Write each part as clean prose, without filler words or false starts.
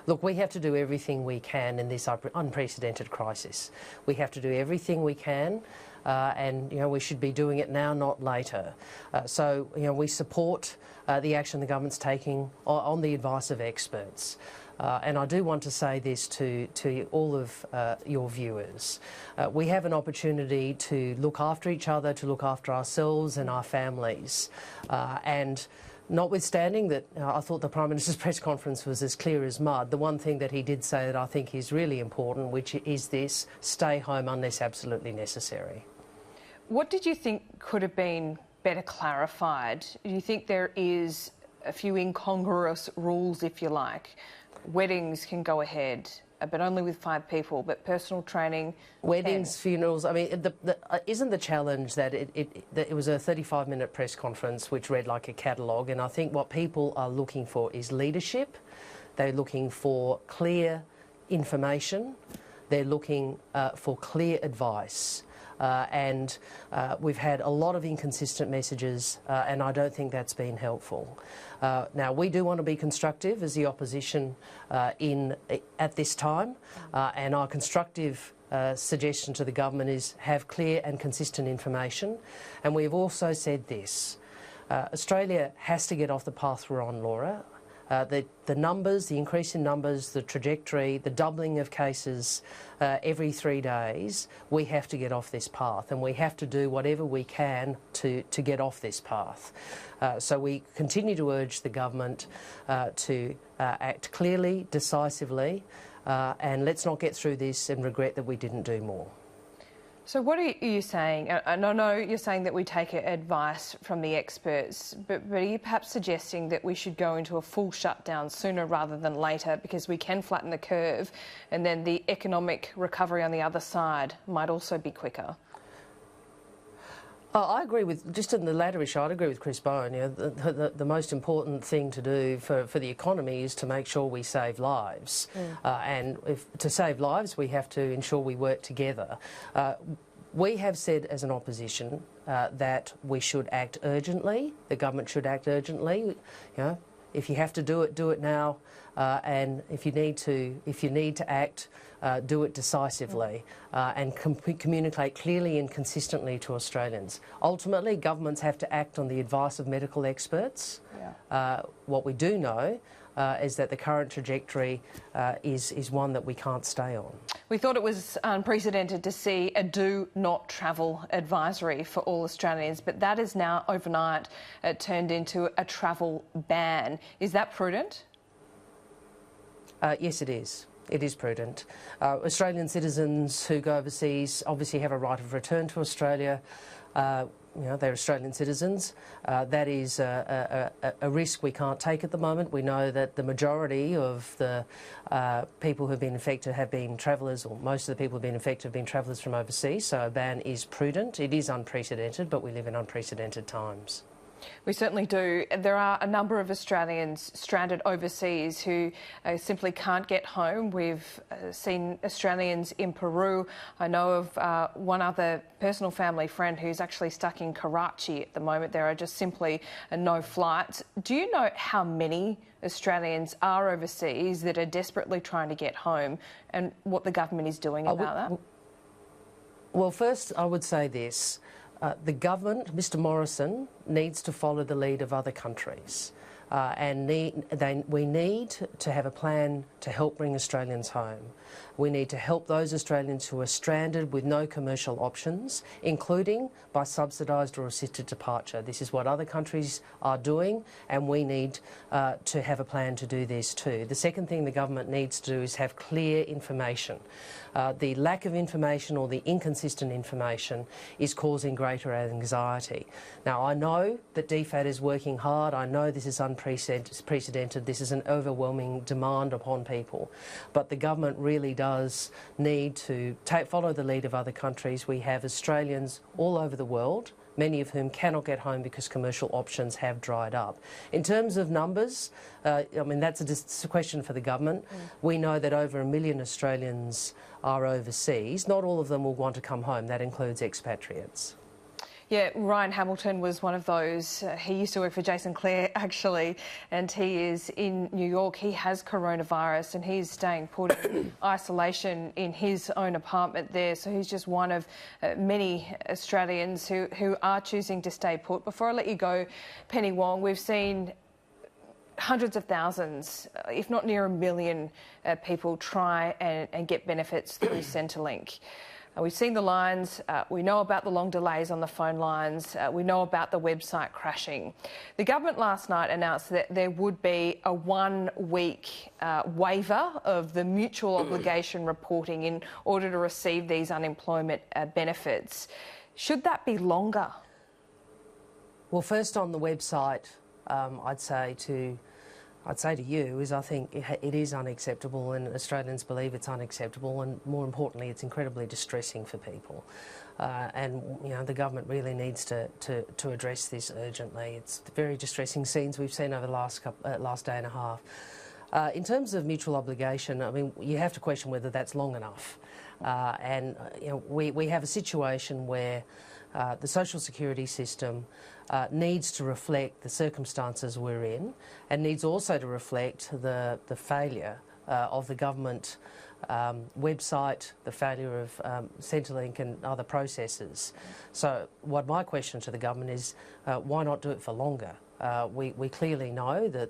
Look, we have to do everything we can in this unprecedented crisis. We have to do everything we can, and we should be doing it now, not later. So we support the action the government's taking on the advice of experts. And I do want to say this to all of your viewers. We have an opportunity to look after each other, to look after ourselves and our families. And notwithstanding that I thought the Prime Minister's press conference was as clear as mud, the one thing that he did say that I think is really important, which is this: stay home unless absolutely necessary. What did you think could have been better clarified? Do you think there is a few incongruous rules, if you like? Weddings can go ahead, but only with 5 people, but personal training... Weddings, funerals, I mean, isn't the challenge that it was a 35-minute press conference which read like a catalogue, and I think what people are looking for is leadership. They're looking for clear information. They're looking for clear advice. And we've had a lot of inconsistent messages, and I don't think that's been helpful. Now, we do want to be constructive as the opposition at this time, and our constructive suggestion to the government is have clear and consistent information. And we've also said this: Australia has to get off the path we're on, Laura. The numbers, the increase in numbers, the trajectory, the doubling of cases every 3 days, we have to get off this path, and we have to do whatever we can to get off this path. So we continue to urge the government to act clearly, decisively, and let's not get through this and regret that we didn't do more. So what are you saying? And I know you're saying that we take advice from the experts, but are you perhaps suggesting that we should go into a full shutdown sooner rather than later, because we can flatten the curve and then the economic recovery on the other side might also be quicker? I agree with, just in the latter issue, I'd agree with Chris Bowen. The most important thing to do for the economy is to make sure we save lives. And to save lives, we have to ensure we work together. We have said as an opposition that we should act urgently. The government should act urgently. If you have to do it now, and if you need to act, do it decisively and communicate clearly and consistently to Australians. Ultimately, governments have to act on the advice of medical experts. What we do know is that the current trajectory is one that we can't stay on. We thought it was unprecedented to see a do not travel advisory for all Australians, but that is now overnight turned into a travel ban. Is that prudent? Yes, it is. It is prudent. Australian citizens who go overseas obviously have a right of return to Australia. They're Australian citizens. That is a risk we can't take at the moment. We know that the majority of the people who have been infected have been travellers, or most of the people who have been infected have been travellers from overseas, so a ban is prudent. It is unprecedented, but we live in unprecedented times. We certainly do. There are a number of Australians stranded overseas who simply can't get home. We've seen Australians in Peru. I know of one other personal family friend who's actually stuck in Karachi at the moment. There are just simply no flights. Do you know how many Australians are overseas that are desperately trying to get home, and what the government is doing about that? Well, first I would say this. The government, Mr Morrison, needs to follow the lead of other countries. And we need to have a plan to help bring Australians home. We need to help those Australians who are stranded with no commercial options, including by subsidised or assisted departure. This is what other countries are doing, and we need to have a plan to do this too. The second thing the government needs to do is have clear information. The lack of information or the inconsistent information is causing greater anxiety. Now, I know that DFAT is working hard. I know this is unprecedented. This is an overwhelming demand upon people. But the government really does need to follow the lead of other countries. We have Australians all over the world, many of whom cannot get home because commercial options have dried up. In terms of numbers, I mean, that's a question for the government. We know that over 1 million Australians are overseas. Not all of them will want to come home. That includes expatriates. Yeah, Ryan Hamilton was one of those. He used to work for Jason Clare, actually, and he is in New York. He has coronavirus and he's staying put in isolation in his own apartment there. So he's just one of many Australians who are choosing to stay put. Before I let you go, Penny Wong, we've seen hundreds of thousands, if not near 1 million people try and get benefits through Centrelink. We've seen the lines, we know about the long delays on the phone lines, we know about the website crashing. The government last night announced that there would be a 1-week waiver of the mutual obligation reporting in order to receive these unemployment benefits. Should that be longer? Well, first on the website, I'd say to you is I think it is unacceptable, and Australians believe it's unacceptable, and more importantly, it's incredibly distressing for people. And you know, the government really needs to address this urgently. It's very distressing scenes we've seen over the last day and a half. In terms of mutual obligation, I mean, you have to question whether that's long enough. And you know, we have a situation where the social security system needs to reflect the circumstances we're in, and needs also to reflect the failure of the government website, the failure of Centrelink and other processes. So what my question to the government is, why not do it for longer? We clearly know that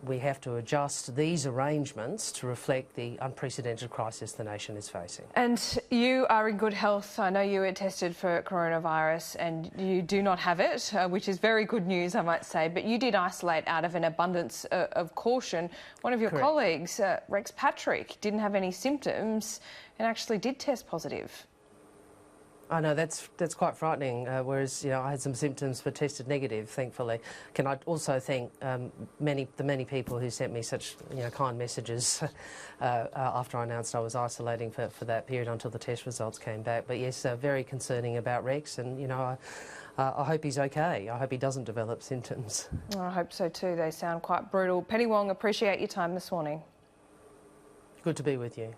we have to adjust these arrangements to reflect the unprecedented crisis the nation is facing. And you are in good health. I know you were tested for coronavirus and you do not have it, which is very good news, I might say, but you did isolate out of an abundance of caution. One of your Correct. colleagues, Rex Patrick, didn't have any symptoms and actually did test positive. I know, that's quite frightening, whereas I had some symptoms but tested negative, thankfully. Can I also thank the many people who sent me such kind messages after I announced I was isolating for that period until the test results came back. But yes, very concerning about Rex, and I hope he's okay. I hope he doesn't develop symptoms. I hope so too. They sound quite brutal. Penny Wong, appreciate your time this morning. Good to be with you.